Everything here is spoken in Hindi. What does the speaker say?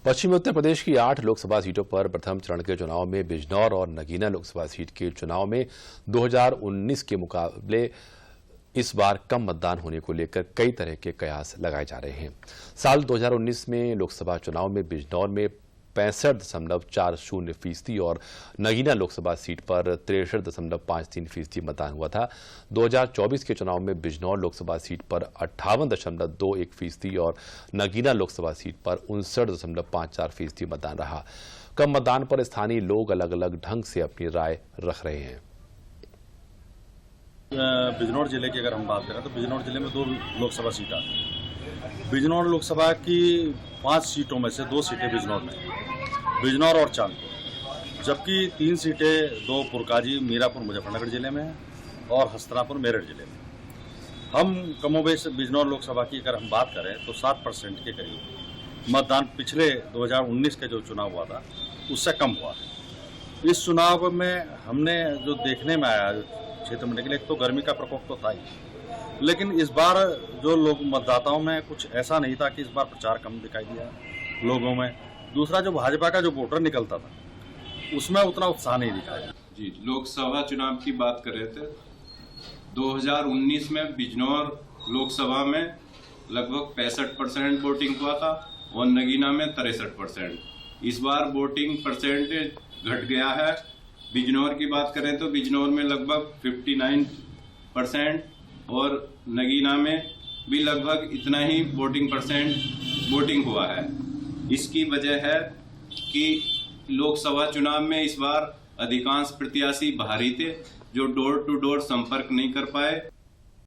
पश्चिमी उत्तर प्रदेश की 8 लोकसभा सीटों पर प्रथम चरण के चुनाव में बिजनौर और नगीना लोकसभा सीट के चुनाव में 2019 के मुकाबले इस बार कम मतदान होने को लेकर कई तरह के कयास लगाए जा रहे हैं। साल 2019 में लोकसभा चुनाव में बिजनौर में 65.40% और नगीना लोकसभा सीट पर 63.53% मतदान हुआ था। 2024 के चुनाव में बिजनौर लोकसभा सीट पर 58.21% और नगीना लोकसभा सीट पर 59.54% मतदान रहा। कम मतदान पर स्थानीय लोग अलग अलग ढंग से अपनी राय रख रहे हैं। बिजनौर जिले की अगर हम बात करें तो बिजनौर जिले में 2 लोकसभा सीट आती हैं। बिजनौर लोकसभा की 5 सीटों में से 2 सीटें बिजनौर में, बिजनौर और चांदपुर, जबकि 3 सीटें 2 पुरकाजी मीरापुर मुजफ्फरनगर जिले में और हस्तिनापुर मेरठ जिले में। हम कमोबेश बिजनौर लोकसभा की अगर हम बात करें तो 7% के करीब मतदान पिछले 2019 के जो चुनाव हुआ था उससे कम हुआ है। इस चुनाव में हमने जो देखने में आया क्षेत्र में, एक तो गर्मी का प्रकोप तो था ही, लेकिन इस बार जो लोग मतदाताओं में कुछ ऐसा नहीं था कि इस बार प्रचार कम दिखाई दिया लोगों में। दूसरा, जो भाजपा का जो वोटर निकलता था उसमें उतना उत्साह नहीं दिखाया। जी, लोकसभा चुनाव की बात कर रहे थे। 2019 में बिजनौर लोकसभा में लगभग 65% वोटिंग हुआ था और नगीना में 63%। इस बार वोटिंग परसेंटेज घट गया है। बिजनौर की बात करें तो बिजनौर में लगभग 59% और नगीना में भी लगभग इतना ही वोटिंग हुआ है। इसकी वजह है कि लोकसभा चुनाव में इस बार अधिकांश प्रत्याशी बाहरी थे जो डोर टू डोर संपर्क नहीं कर पाए